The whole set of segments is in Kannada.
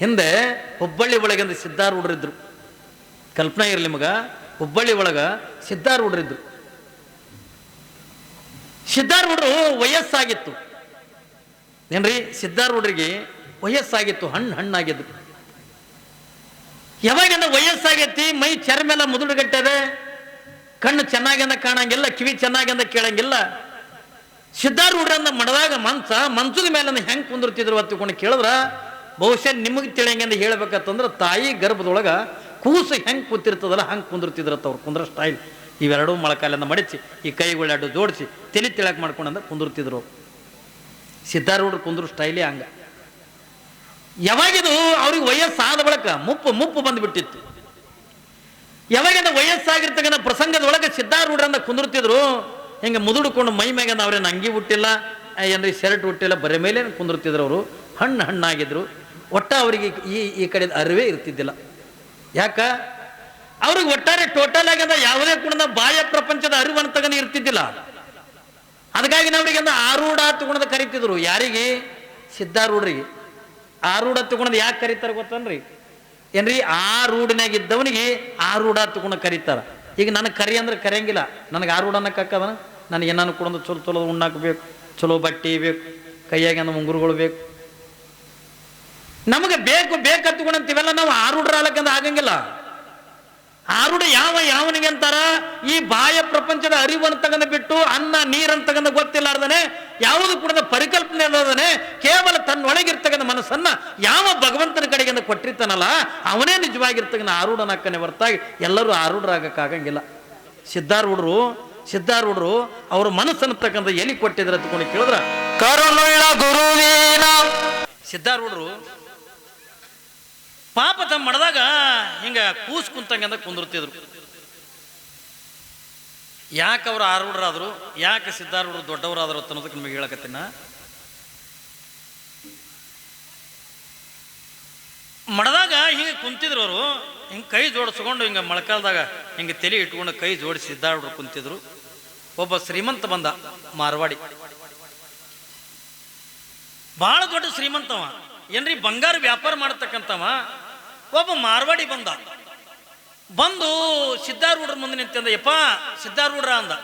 ಹಿಂದೆ ಹುಬ್ಬಳ್ಳಿ ಒಳಗಿಂದ ಸಿದ್ಧಾರೂಢರಿದ್ರು. ಕಲ್ಪನಾ ಇರಲಿ ಮಗ, ಹುಬ್ಬಳ್ಳಿ ಒಳಗ ಸಿದ್ಧಾರೂಢರಿದ್ರು. ಸಿದ್ಧಾರೂಢರು ವಯಸ್ಸಾಗಿತ್ತು ಏನ್ರಿ, ಸಿದ್ಧಾರೂಢರಿಗೆ ವಯಸ್ಸಾಗಿತ್ತು, ಹಣ್ಣಾಗಿದ್ದು. ಯಾವಾಗಿಂದ ವಯಸ್ಸಾಗೈತಿ, ಮೈ ಚರ್ಮೆಲ್ಲ ಮುದುಡುಗಟ್ಟದೆ, ಕಣ್ಣು ಚೆನ್ನಾಗಿಂದ ಕಾಣಂಗಿಲ್ಲ, ಕಿವಿ ಚೆನ್ನಾಗಿಂದ ಕೇಳಂಗಿಲ್ಲ. ಸಿದ್ಧಾರೂಢರನ್ನ ಮಡದಾಗ ಮನ್ಸದ ಮೇಲೆ ಹೆಂಗೆ ಕುಂದಿರ್ತಿದ್ರು ಹೊತ್ತುಕೊಂಡು ಕೇಳಿದ್ರ ಬಹುಶಃ ನಿಮಗೆ ತಿಳಿಯಂಗಿಂದ ಹೇಳ್ಬೇಕಂತಂದ್ರೆ ತಾಯಿ ಗರ್ಭದೊಳಗ ಕೂಸು ಹೆಂಗೆ ಕೂತಿರ್ತದಲ್ಲ ಹಂಗೆ ಕುಂದಿರ್ತಿದ್ರತ್ತ. ಅವ್ರು ಕುಂದ್ರ ಸ್ಟೈಲ್ ಇವೆರಡೂ ಮೊಳಕಾಲಿಂದ ಮಡಿಸಿ ಈ ಕೈಗಳೆರಡು ಜೋಡಿಸಿ ತಲೆ ತಿಳಕ್ ಮಾಡ್ಕೊಂಡಂದ ಕುಂದಿರ್ತಿದ್ರು. ಸಿದ್ಧಾರೂಢರು ಕುಂದ್ರು ಸ್ಟೈಲೇ ಹಂಗ. ಯಾವಾಗಿದು ಅವ್ರಿಗೆ ವಯಸ್ಸಾದ ಬಳಿಕ ಮುಪ್ಪು ಬಂದ್ಬಿಟ್ಟಿತ್ತು. ಯಾವಾಗಿಂದ ವಯಸ್ಸಾಗಿರ್ತಕ್ಕಂಥ ಪ್ರಸಂಗದೊಳಗೆ ಸಿದ್ಧಾರೂಢರನ್ನ ಕುಂದಿರ್ತಿದ್ರು. ಹಿಂಗೆ ಮುದುಡ್ಕೊಂಡು ಮೈ ಮ್ಯಾಗ ಅವ್ರೇನು ಅಂಗಿ ಹುಟ್ಟಿಲ್ಲ, ಏನ್ರಿ ಶರ್ಟ್ ಹುಟ್ಟಿಲ್ಲ, ಬರೀ ಮೇಲೆ ಕುಂದಿರ್ತಿದ್ರು. ಅವರು ಹಣ್ಣಾಗಿದ್ರು. ಒಟ್ಟ ಅವರಿಗೆ ಈ ಕಡೆ ಅರಿವೇ ಇರ್ತಿದ್ದಿಲ್ಲ. ಯಾಕ ಅವ್ರಿಗೆ ಒಟ್ಟಾರೆ ಟೋಟಲ್ ಆಗಿಂದ ಯಾವುದೇ ಕೂಡ ಬಾಹ್ಯ ಪ್ರಪಂಚದ ಅರಿವು ಅಂತಗನ ಇರ್ತಿದ್ದಿಲ್ಲ. ಅದಕ್ಕಾಗಿ ಅವ್ರಿಗೆ ಆರೂಢ ತಗೊಂಡ ಕರಿತಿದ್ರು. ಯಾರಿಗೆ? ಸಿದ್ಧಾರೂಢರಿಗೆ. ಆರೂಢ ತಗೊಂಡ್ ಯಾಕೆ ಕರೀತಾರ ಗೊತ್ತನ್ರಿ? ಏನ್ರಿ, ಆರೂಢನಾಗ ಇದ್ದವನಿಗೆ ಆರೂಢ ತಗೊಂಡು ಕರೀತಾರ. ಈಗ ನನಗೆ ಕರಿ ಅಂದ್ರೆ ಕರೆಯಂಗಿಲ್ಲ, ನನಗೆ ಆರೂಢ ಅನ್ನಕ್ಕಾಕದ. ನನಗೆ ಏನಾನು ಕೂಡ ಚಲೋ ಉಣ್ಣಾಕ ಬೇಕು, ಚಲೋ ಬಟ್ಟೆ ಬೇಕು, ಕೈಯಾಗ ಮುಂಗುರುಗಳು ಬೇಕು. ನಮಗೆ ಬೇಕಂತಕೊಂಡಂತೀವೆಲ್ಲ ನಾವು ಆರೂಢರ ಅಲಕ್ಕಂದ ಆಗಂಗಿಲ್ಲ. ಆರೂಢ ಯಾವನಿಗೆ ಅಂತಾರ? ಈ ಬಾಹ್ಯ ಪ್ರಪಂಚದ ಅರಿವನ್ನು ತಗೊಂಡು ಬಿಟ್ಟು ಅನ್ನ ನೀರನ್ನು ತಗೊಂಡು ಗೊತ್ತಿಲ್ಲಾರ್ದನೆ, ಯಾವುದು ಕೂಡ ಪರಿಕಲ್ಪನೆ ಇಲ್ಲದನೆ, ಕೇವಲ ತನ್ನೊಳಗಿರ್ತಕ್ಕಂಥ ಮನಸ್ಸನ್ನ ಯಾವ ಭಗವಂತನ ಕಡೆಗೆ ಕೊಟ್ಟಿರ್ತಾನಲ್ಲ ಅವನೇ ನಿಜವಾಗಿರ್ತಕ್ಕಂಥ ಆರೂಢನಕ್ಕನೆ ಹೊರತಾಗಿ ಎಲ್ಲರೂ ಆರೂಢರಾಗಕ್ಕಾಗಂಗಿಲ್ಲ. ಸಿದ್ಧಾರೂಢರು ಅವ್ರ ಮನಸ್ಸನ್ನು ತಕ್ಕಂಥ ಎಲ್ಲಿ ಕೊಟ್ಟಿದ್ರ ತಕೊಂಡು ಕೇಳಿದ್ರ ಕರುಣುಳ್ಳ ಗುರುವೀನ. ಸಿದ್ಧಾರೂಢರು ಪಾಪ ತಮ್ಮ ಮಡದಾಗ ಹಿಂಗ ಕೂಸ್ ಕುಂತಂಗ ಕುಂದಿರ್ತಿದ್ರು. ಯಾಕೆ ಅವ್ರು ಆರೂಢರಾದ್ರು, ಯಾಕೆ ಸಿದ್ಧಾರೂಢರು ದೊಡ್ಡವರಾದ್ರು ಅನ್ನೋದಕ್ಕೆ ನಿಮಗೆ ಹೇಳಕತ್ತೀನ. ಮಡದಾಗ ಹಿಂಗೆ ಕುಂತಿದ್ರು. ಅವರು ಹಿಂಗೆ ಕೈ ಜೋಡಿಸ್ಕೊಂಡು ಹಿಂಗೆ ಮೊಳಕಾಲ್ದಾಗ ಹಿಂಗೆ ತಲೆ ಇಟ್ಕೊಂಡು ಕೈ ಜೋಡಿಸಿ ಸಿದ್ಧಾರೂಢರು ಕುಂತಿದ್ರು. ಒಬ್ಬ ಶ್ರೀಮಂತ ಬಂದ, ಮಾರ್ವಾಡಿ, ಬಹಳ ದೊಡ್ಡ ಶ್ರೀಮಂತವ ಏನ್ರಿ, ಬಂಗಾರ ವ್ಯಾಪಾರ ಮಾಡತಕ್ಕಂಥವ. ಒಬ್ಬ ಮಾರ್ವಾಡಿ ಬಂದು ಸಿದ್ಧಾರೂಢರ ಮುಂದೆ ನಿಂತಂದ, ಯಪ್ಪ ಸಿದ್ಧಾರೂಢರ ಅಂದ.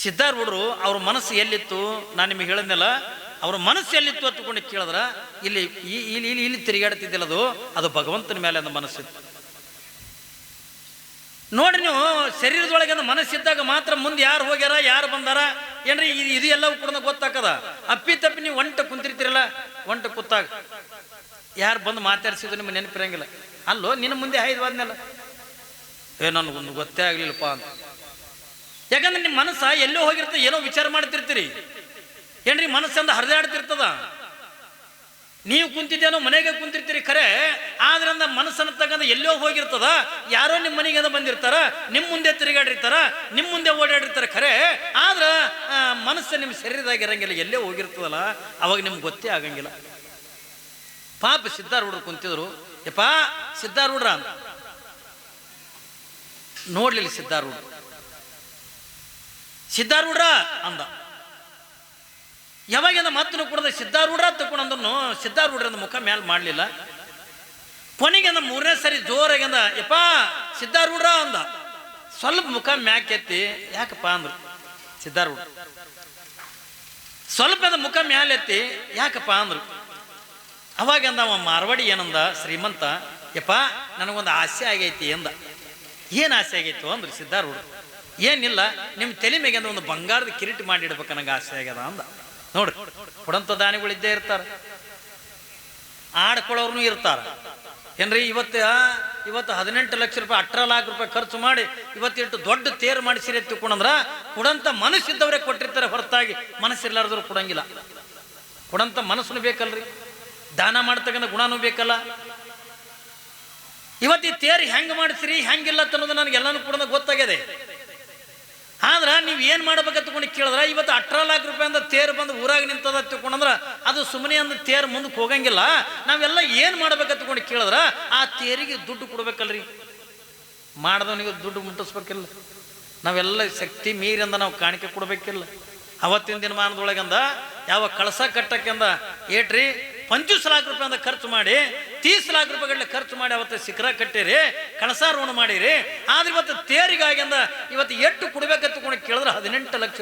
ಸಿದ್ಧಾರೂಢರು ಅವ್ರ ಮನಸ್ಸು ಎಲ್ಲಿತ್ತು ನಾನು ನಿಮಗೆ ಹೇಳಿದ್ನಲ್ಲ, ಅವ್ರ ಮನಸ್ಸು ಎಲ್ಲಿತ್ತು ಹತ್ಕೊಂಡು ಕೇಳಿದ್ರ ಇಲ್ಲಿ ಇಲ್ಲಿ ಇಲ್ಲಿ ತಿರುಗಾಡ್ತಿದ್ದಿಲ್ಲ, ಅದು ಭಗವಂತನ ಮೇಲೆ ಅಂದ ಮನಸ್ಸಿತ್ತು. ನೋಡ್ರಿ ನೀವು, ಶರೀರದೊಳಗೆ ಮನಸ್ಸಿದ್ದಾಗ ಮಾತ್ರ ಮುಂದೆ ಯಾರು ಹೋಗ್ಯಾರ ಯಾರು ಬಂದಾರ ಏನ್ರಿ ಇದು ಎಲ್ಲವೂ ಕೂಡ ಗೊತ್ತಾಕದ. ಅಪ್ಪಿ ತಪ್ಪಿ ನೀವು ಒಂಟ ಕುಂತಿರ್ತೀರಲ್ಲ, ಒಂಟ ಕೂತಾಗ ಯಾರು ಬಂದು ಮಾತಾಡ್ಸಿದ್ರು ನಿಮ್ಗೆ ನೆನಪಿರಂಗಿಲ್ಲ. ಅಲ್ಲೋ ನಿನ್ನ ಮುಂದೆ ಹಾಯ್ದ್ವಾದ್ನಲ್ಲ, ನನಗೊಂದು ಗೊತ್ತೇ ಆಗ್ಲಿಲ್ಲಪ್ಪ ಅಂತ. ಯಾಕಂದ್ರೆ ನಿಮ್ಮ ಮನಸ್ಸ ಎಲ್ಲೋ ಹೋಗಿರ್ತದೆ, ಏನೋ ವಿಚಾರ ಮಾಡ್ತಿರ್ತೀರಿ ಏನ್ರಿ, ಮನಸ್ಸಂದ ಹರಿದಾಡ್ತಿರ್ತದ. ನೀವು ಕುಂತಿದ್ದೇನೋ ಮನೆಗೆ ಕುಂತಿರ್ತೀರಿ ಖರೆ, ಆದ್ರಿಂದ ಮನಸ್ಸನ್ನು ತಗೊಂಡು ಎಲ್ಲೋ ಹೋಗಿರ್ತದ. ಯಾರೋ ನಿಮ್ಮ ಮನೆಗೆ ಬಂದಿರ್ತಾರ, ನಿಮ್ಮ ಮುಂದೆ ತಿರುಗಾಡಿರ್ತಾರ, ನಿಮ್ಮ ಮುಂದೆ ಓಡಾಡಿರ್ತಾರೆ ಖರೆ, ಆದ್ರ ಮನಸ್ಸು ನಿಮ್ಮ ಶರೀರದಾಗ ಇರಂಗಿಲ್ಲ, ಎಲ್ಲೇ ಹೋಗಿರ್ತದಲ್ಲ, ಅವಾಗ ನಿಮ್ಗೆ ಗೊತ್ತೇ ಆಗಂಗಿಲ್ಲ. ಪಾಪ ಸಿದ್ಧಾರೂಢರು ಕುಂತಿದ್ರು. ಯಪ್ಪ ಸಿದ್ಧಾರೂಢರ ಅಂತ ನೋಡ್ಲಿಲ್ಲ. ಸಿದ್ಧಾರೂಢರ ಅಂದ. ಯಾವಾಗಿಂದ ಮತ್ತನು ಕೂಡ ಸಿದ್ಧಾರೂಢರ ತಗೊಂಡು ಸಿದ್ಧಾರೂಢರಿಂದ ಮುಖ ಮ್ಯಾಲ ಮಾಡಲಿಲ್ಲ. ಕೊನೆಗೆ ಮೂರನೇ ಸರಿ ಜೋರಾಗಿಂದ ಯಪ್ಪ ಸಿದ್ಧಾರೂಢರ ಅಂದ. ಸ್ವಲ್ಪ ಮುಖ ಮ್ಯಾಕೆತ್ತಿ ಯಾಕಪ್ಪ ಅಂದ್ರು. ಸಿದ್ಧಾರೂಢ ಸ್ವಲ್ಪ ಮುಖ ಮ್ಯಾಲೆತ್ತಿ ಯಾಕಪ್ಪ ಅಂದ್ರು. ಅವಾಗಂದ ಅವ ಮಾರ್ವಾಡಿ ಏನಂದ, ಶ್ರೀಮಂತ, ಯಪ್ಪ ನನಗೊಂದು ಆಸೆ ಆಗೈತಿ ಅಂದ. ಏನು ಆಸೆ ಆಗೈತು ಅಂದ್ರು ಸಿದ್ಧಾರೂಢ. ಏನಿಲ್ಲ, ನಿಮ್ಮ ತಲೆ ಮೇಗೆ ಒಂದು ಬಂಗಾರದ ಕಿರೀಟ ಮಾಡಿಡ್ಬೇಕು ನನಗೆ ಆಸೆ ಆಗ್ಯದ ಅಂದ. ನೋಡ್ರಿ, ಕೊಡಂತ ದಾನಿಗಳಿದ್ದೇ ಇರ್ತಾರ, ಆಡ್ಕೊಳ್ಳೋರ್ನು ಇರ್ತಾರ ಏನ್ರಿ. ಇವತ್ತು 18 ಲಕ್ಷ ರೂಪಾಯಿ 18 ಲಾಖ ರೂಪಾಯಿ ಖರ್ಚು ಮಾಡಿ ಇವತ್ತಿಟ್ಟು ದೊಡ್ಡ ತೇರು ಮಾಡಿಸಿರಿ ತಿಳ್ಕೊಂಡ್ರ ಕೊಡಂತ ಮನಸ್ಸಿದ್ದವರೇ ಕೊಟ್ಟಿರ್ತಾರೆ, ಹೊರತಾಗಿ ಮನಸ್ಸಿರ್ಲಾರ್ದ್ರು ಕೊಡಂಗಿಲ್ಲ. ಕೊಡಂತ ಮನಸ್ಸನ್ನು ಬೇಕಲ್ರಿ, ದಾನ ಮಾಡ್ತಕ್ಕಂಥ ಗುಣನೂ ಬೇಕಲ್ಲ. ಇವತ್ತು ಈ ತೇರು ಹೆಂಗೆ ಮಾಡಿಸಿರಿ ಹೆಂಗಿಲ್ಲ ಅನ್ನೋದು ನನಗೆಲ್ಲಾನು ಕೂಡ ಗೊತ್ತಾಗಿದೆ. ಆದ್ರ ನೀವು ಏನ್ ಮಾಡ್ಬೇಕಂತ ತಗೊಂಡು ಕೇಳಿದ್ರ, ಇವತ್ತು 18 ಲಾಖ ರೂಪಾಯಿ ಅಂತ ತೇರು ಬಂದು ಊರಾಗ ನಿಂತದ ತಿಳ್ಕೊಂಡ್ರ ಅದು ಸುಮ್ಮನೆ ಅಂದ ತೇರು ಮುಂದಕ್ಕೆ ಹೋಗಂಗಿಲ್ಲ. ನಾವೆಲ್ಲ ಏನ್ ಮಾಡ್ಬೇಕಂತ ತಗೊಂಡು ಕೇಳಿದ್ರ ಆ ತೇರಿಗೆ ದುಡ್ಡು ಕೊಡ್ಬೇಕಲ್ರಿ, ಮಾಡ್ದವನಿಗೆ ದುಡ್ಡು ಮುಟ್ಟಿಸ್ಬೇಕಿಲ್ಲ. ನಾವೆಲ್ಲ ಶಕ್ತಿ ಮೀರಿಂದ ನಾವು ಕಾಣಿಕೆ ಕೊಡ್ಬೇಕಿಲ್ಲ. ಅವತ್ತಿನ ದಿನಮಾನದೊಳಗಂದ ಯಾವ ಕಳಸ ಕಟ್ಟಕ್ಕೆಂದ ಏಟ್ರಿ ₹25 लाख ಅಂತ ಖರ್ಚು ಮಾಡಿ ₹30 लाख ಖರ್ಚು ಮಾಡಿ ಅವತ್ತು ಶಿಖರ ಕಟ್ಟಿರಿ, ಕಳಸಾರೋಹಣ ಮಾಡಿರಿ. ಆದ್ರೆ ಇವತ್ತು ತೇರಿಗಾಗಿ ಅಂದ ಇವತ್ತು ಎಷ್ಟು ಕೊಡ್ಬೇಕಂತ ಕೇಳಿದ್ರೆ ₹18 ಲಕ್ಷ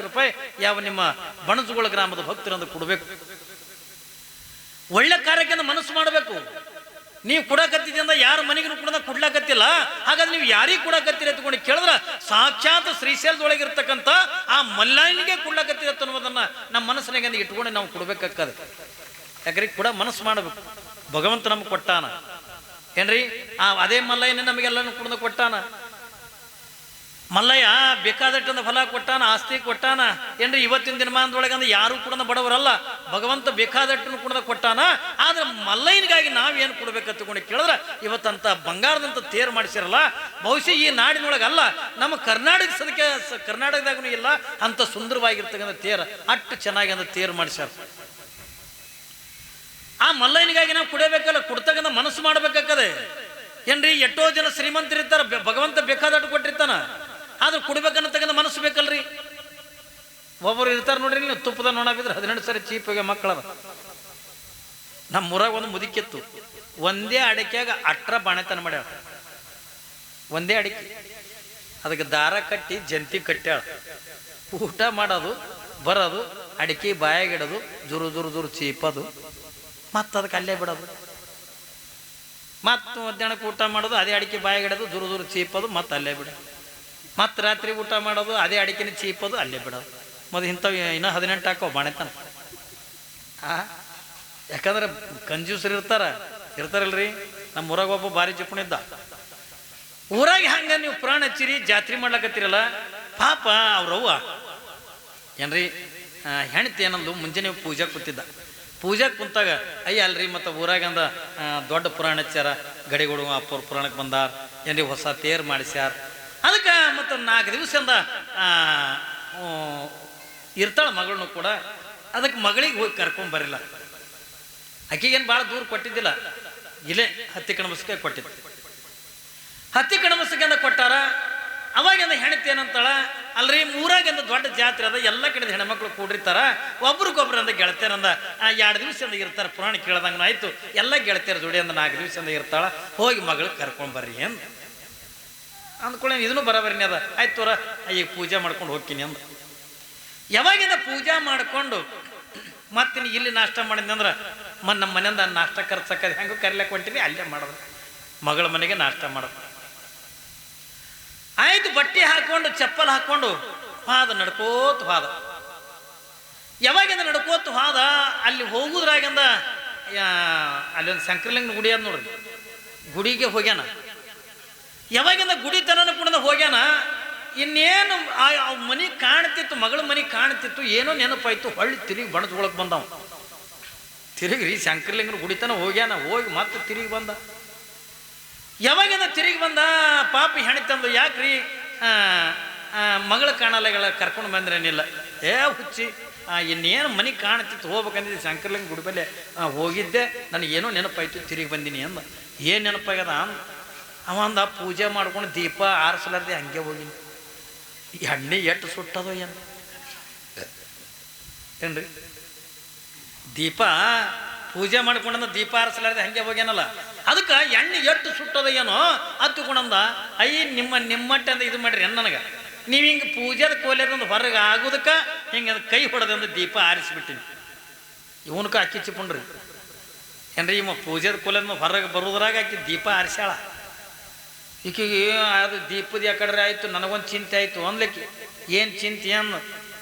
ಯಾವ ನಿಮ್ಮ ಬಣಜುಗಳ ಗ್ರಾಮದ ಭಕ್ತರಂದು ಕೊಡ್ಬೇಕು. ಒಳ್ಳೆ ಕಾರ್ಯಕ್ಕೆ ಮನಸ್ಸು ಮಾಡಬೇಕು. ನೀವು ಕೊಡಕತ್ತಿದ್ದ ಯಾರ ಮನೆಗೂ ಕೂಡ ಕೊಡ್ಲಾಕತ್ತಿಲ್ಲ, ಹಾಗಾದ್ರೆ ನೀವು ಯಾರಿಗೆ ಕೊಡಕತ್ತೀರಿ ಅಂತ ಕೇಳಿದ್ರೆ ಸಾಕ್ಷಾತ್ ಶ್ರೀಶೈಲದೊಳಗಿರ್ತಕ್ಕಂಥ ಆ ಮಲ್ಲಯ್ಯನಿಗೆ ಕೊಡ್ಲಾಕತ್ತೀರ ಅನ್ನೋದನ್ನ ನಮ್ಮ ಮನಸ್ಸಿನಾಗ ಇಟ್ಕೊಂಡು ನಾವು ಕೊಡ್ಬೇಕಾಗ್ತದೆ. ಯಾಕ್ರಿ ಕೂಡ ಮನಸ್ಸು ಮಾಡಬೇಕು. ಭಗವಂತ ನಮ್ಗೆ ಕೊಟ್ಟಾನ ಏನ್ರಿ, ಅದೇ ಮಲ್ಲಯ್ಯನೇ ನಮಗೆಲ್ಲನೂ ಕೂಡ ಕೊಟ್ಟಾನ. ಮಲ್ಲಯ್ಯ ಬೇಕಾದಟ್ಟಂದ ಫಲ ಕೊಟ್ಟಾನ, ಆಸ್ತಿ ಕೊಟ್ಟಾನ ಏನ್ರಿ. ಇವತ್ತಿನ ದಿನಮಾನದೊಳಗಂದ್ರೆ ಯಾರು ಕೂಡ ಬಡವರಲ್ಲ, ಭಗವಂತ ಬೇಕಾದಟ್ಟನ್ನು ಕೂಡ ಕೊಟ್ಟಾನ. ಆದ್ರೆ ಮಲ್ಲಯ್ಯನಿಗಾಗಿ ನಾವೇನು ಕೊಡ್ಬೇಕಂತ ಕೇಳಿದ್ರೆ ಇವತ್ತಂತ ಬಂಗಾರದಂತ ತೇರು ಮಾಡಿಸಿರಲ್ಲ, ಬಹುಶಃ ಈ ನಾಡಿನೊಳಗಲ್ಲ ನಮ್ಮ ಕರ್ನಾಟಕದಾಗೂ ಇಲ್ಲ ಅಂತ ಸುಂದರವಾಗಿರ್ತಕ್ಕಂಥ ತೇರು, ಅಷ್ಟು ಚೆನ್ನಾಗಿ ಅಂತ ತೇರು ಮಾಡಿಸ್ಯಾರ. ಆ ಮಲ್ಲಯ್ಯನಿಗಾಗಿ ನಾವು ಕುಡಿಯಬೇಕಲ್ಲ, ಕೊಡ್ತಕ್ಕಂಥ ಮನಸ್ಸು ಮಾಡ್ಬೇಕಾಗ್ತದೆ ಏನ್ರಿ. ಎಷ್ಟೋ ಜನ ಶ್ರೀಮಂತರಿರ್ತಾರ, ಭಗವಂತ ಬೇಕಾದಟ್ಟು ಕೊಟ್ಟಿರ್ತಾನ, ಆದ್ರೆ ಕುಡ್ಬೇಕನ್ನತಕ್ಕಂಥ ಮನಸ್ಸು ಬೇಕಲ್ರಿ. ಒಬ್ಬರು ಇರ್ತಾರ ನೋಡ್ರಿ, ನೀವು ತುಪ್ಪದ ನೋಣ ಬಿದ್ರೆ 18 ಸರಿ ಚೀಪಿಗೆ ಮಕ್ಕಳದ. ನಮ್ಮ ಊರಾಗ ಒಂದು ಮುದುಕಿತ್ತು, ಒಂದೇ ಅಡಿಕೆಯಾಗ 18 ಬಾಣೆತನ ಮಾಡ್ಯಾಳ. ಒಂದೇ ಅಡಿಕೆ ಅದಕ್ಕೆ ದಾರ ಕಟ್ಟಿ ಜಂತಿ ಕಟ್ಟ್ಯಾಳ. ಊಟ ಮಾಡೋದು ಬರೋದು, ಅಡಿಕೆ ಬಾಯಾಗಿಡೋದು, ಜುರು ಜುರು ಜುರು ಚೀಪದು, ಮತ್ತು ಅದಕ್ಕೆ ಅಲ್ಲೇ ಬಿಡೋದು. ಮತ್ತು ಮಧ್ಯಾಹ್ನಕ್ಕೆ ಊಟ ಮಾಡೋದು, ಅದೇ ಅಡಿಕೆ ಬಾಯಿಗಿಡೋದು, ಜುರು ಜುರು ಚೀಪೋದು, ಮತ್ತು ಅಲ್ಲೇ ಬಿಡೋದು. ಮತ್ತು ರಾತ್ರಿ ಊಟ ಮಾಡೋದು, ಅದೇ ಅಡಿಕೆನ ಚೀಪೋದು, ಅಲ್ಲೇ ಬಿಡೋದು. ಮತ್ತು ಇಂಥವು ಇನ್ನೂ 18 ಹಾಕೋ ಬಾಣೆತನ. ಯಾಕಂದ್ರೆ ಕಂಜೂಸರು ಇರ್ತಾರಲ್ರಿ. ನಮ್ಮ ಊರಾಗ ಒಬ್ಬ ಭಾರಿ ಜಿಪುಣಿದ್ದ. ಊರಾಗ ಹಂಗ ನೀವು ಪುರಾಣ ಹಚ್ಚಿರಿ, ಜಾತ್ರೆ ಮಾಡ್ಲಕತ್ತೀರಲ್ಲ, ಪಾಪ ಅವ್ರವ್ವ ಏನ್ರಿ ಹೆಣ್ತಿ ಏನಂದು ಮುಂಜಾನೆ ಪೂಜೆ ಕೂತಿದ್ದ. ಪೂಜೆಗೆ ಕುಂತಾಗ ಅಯ್ಯ ಅಲ್ರಿ, ಮತ್ತು ಊರಾಗಂದ ದೊಡ್ಡ ಪುರಾಣ ಹಚ್ಚಾರ, ಗಡಿಗಳು ಅಪ್ಪವ್ರ ಪುರಾಣಕ್ಕೆ ಬಂದಾರ ಏನ್ರಿ, ಹೊಸ ತೇರು ಮಾಡಿಸ್ಯಾರ. ಅದಕ್ಕೆ ಮತ್ತು 4 ದಿವಸದಿಂದ ಇರ್ತಾಳ ಮಗಳನ್ನೂ ಕೂಡ. ಅದಕ್ಕೆ ಮಗಳಿಗೆ ಹೋಗಿ ಕರ್ಕೊಂಬರಿಲ್ಲ. ಆಕೆಗೇನು ಭಾಳ ದೂರ ಕೊಟ್ಟಿದ್ದಿಲ್ಲ, ಇಲ್ಲೇ ಹತ್ತಿ ಕಣಬಸ್ಗೆ ಕೊಟ್ಟಿದ್ದು. ಹತ್ತಿ ಕಣಬಸ್ಗೆ ಕೊಟ್ಟಾರ. ಅವಾಗಿಂದ ಹೆಣ್ತಿ ಏನಂತಾಳ, ಅಲ್ರಿ ಊರಾಗಿಂದ ದೊಡ್ಡ ಜಾತ್ರೆ ಅದ, ಎಲ್ಲ ಕಡೆ ಹೆಣ್ಮಕ್ಳು ಕೂಡಿರ್ತಾರ, ಒಬ್ರಿಗೊಬ್ರು ಅಂದ ಗೆಳತಿಯರಂದ 2 ದಿವಸದಿಂದ ಇರ್ತಾರ, ಪುರಾಣ ಕೇಳ್ದಂಗ ಆಯ್ತು, ಎಲ್ಲ ಗೆಳತಿಯರ ಜೋಡಿ ಅಂದ 4 ದಿವಸದಿಂದ ಇರ್ತಾಳ, ಹೋಗಿ ಮಗಳು ಕರ್ಕೊಂಬರ್ರಿ ಅಂದ. ಅಂದ್ಕೊಳ್ಳಿ ಇದನ್ನು ಬರಬರಿನಿ ಅದ, ಆಯ್ತು ತೋರ ಈಗ ಪೂಜೆ ಮಾಡ್ಕೊಂಡು ಹೋಗ್ತೀನಿ ಅಂದ. ಯಾವಾಗಿಂದ ಪೂಜೆ ಮಾಡ್ಕೊಂಡು ಮತ್ತೆ ಇಲ್ಲಿ ನಾಷ್ಟ ಮಾಡಿದ್ನಿ ಅಂದ್ರೆ ನಮ್ಮ ಮನೆಯಿಂದ ನಾಷ್ಟ ಖರ್ಚಕ್ಕದ ಹೆಂಗೋ ಕರಿಲಕ್ಕೆ ಹೊಂಟೀನಿ, ಅಲ್ಲೇ ಮಾಡೋದು, ಮಗಳ ಮನೆಗೆ ನಾಷ್ಟ ಮಾಡೋದು. ಆಯ್ತು, ಬಟ್ಟೆ ಹಾಕೊಂಡು ಚಪ್ಪಲ್ ಹಾಕೊಂಡು ಹಾದ ನಡ್ಕೋತ ಹಾದ. ಯಾವಾಗಿಂದ ನಡ್ಕೋತ ಹಾದ, ಅಲ್ಲಿ ಹೋಗುದ್ರಾಗಿಂದ ಅಲ್ಲೊಂದು ಶಂಕರಲಿಂಗನ ಗುಡಿ ಅದ ನೋಡ್ರಿ, ಗುಡಿಗೆ ಹೋಗ್ಯಾನ. ಯಾವಾಗಿಂದ ಗುಡಿ ತನನ ಕೂಡ ಹೋಗ್ಯಾನ, ಇನ್ನೇನು ಮನೆ ಕಾಣ್ತಿತ್ತು, ಮಗಳ ಮನೆ ಕಾಣ್ತಿತ್ತು, ಏನೋ ನೆನಪಾಯ್ತು. ಹೊಳ್ಳಿ ತಿರುಗಿ ಬಣದ್ಕೊಳಕ್ ಬಂದವ. ತಿರುಗಿ ಶಂಕರಲಿಂಗನ ಗುಡಿ ತನ ಹೋಗ್ಯಾನ, ಹೋಗಿ ಮತ್ತೆ ತಿರುಗಿ ಬಂದ. ಯಾವಾಗಿಂದ ತಿರುಗಿ ಬಂದ, ಪಾಪಿ ಹೆಣ್ತಂದು ಯಾಕ್ರಿ ಮಗಳ ಕಾಣಲೆಗಳ ಕರ್ಕೊಂಡು ಬಂದ್ರೇನಿಲ್ಲ. ಹುಚ್ಚಿ, ಇನ್ನೇನು ಮನೆ ಕಾಣ್ತಿತ್ತು, ಹೋಗ್ಬೇಕಂದಿದ್ದೆ ಶಂಕರಲಿಂಗ ಗುಡಿ ಮೇಲೆ ಹೋಗಿದ್ದೆ, ನನಗೇನೋ ನೆನಪಾಯ್ತು, ತಿರುಗಿ ಬಂದೀನಿ ಅಂದ. ಏನು ನೆನಪಾಗ್ಯದ ಅವ ಅಂದ, ಪೂಜೆ ಮಾಡ್ಕೊಂಡು ದೀಪ ಆರಿಸಲಾರ್ದೆ ಹಂಗೆ ಹೋಗಿನಿ. ಈ ಎಣ್ಣೆ ಎಷ್ಟು ಸುಟ್ಟದೋ ಏನ್ರಿ, ದೀಪ ಪೂಜೆ ಮಾಡ್ಕೊಂಡ ದೀಪ ಆರಿಸಲಾರ್ದೆ ಹಂಗೆ ಹೋಗ್ಯಾನಲ್ಲ, ಅದಕ್ಕೆ ಎಣ್ಣೆ ಎಷ್ಟು ಸುಟ್ಟದ ಏನೋ ಹತ್ತುಕೊಂಡಂದ. ಅಯ್ಯ ನಿಮ್ಮಟ್ಟೆ ಅಂತ ಇದು ಮಾಡ್ರಿ ನನಗೆ, ನೀವು ಹಿಂಗೆ ಪೂಜೆದ ಕೋಲೆದಂದು ಹೊರಗೆ ಆಗೋದಕ್ಕೆ ಹಿಂಗೆ ಕೈ ಹೊಡೆದಂದು ದೀಪ ಆರಿಸ್ಬಿಟ್ಟಿನಿ. ಇವನ್ಕ ಅಕ್ಕಿ ಚಿಪ್ಪಣ್ರಿ ಏನ್ರಿ, ಇವ ಪೂಜೆದ ಕೋಲೆದ ಹೊರಗೆ ಬರೋದ್ರಾಗ ಆಕಿ ದೀಪ ಆರಿಸ್ಯಾಳ. ಈಕೆಗೆ ಅದು ದೀಪದ ಯಾಕಡ್ರೆ ಆಯಿತು, ನನಗೊಂದು ಚಿಂತೆ ಆಯಿತು ಅನ್ಲಿಕ್ಕೆ. ಏನು ಚಿಂತೆ ಅನ್ನು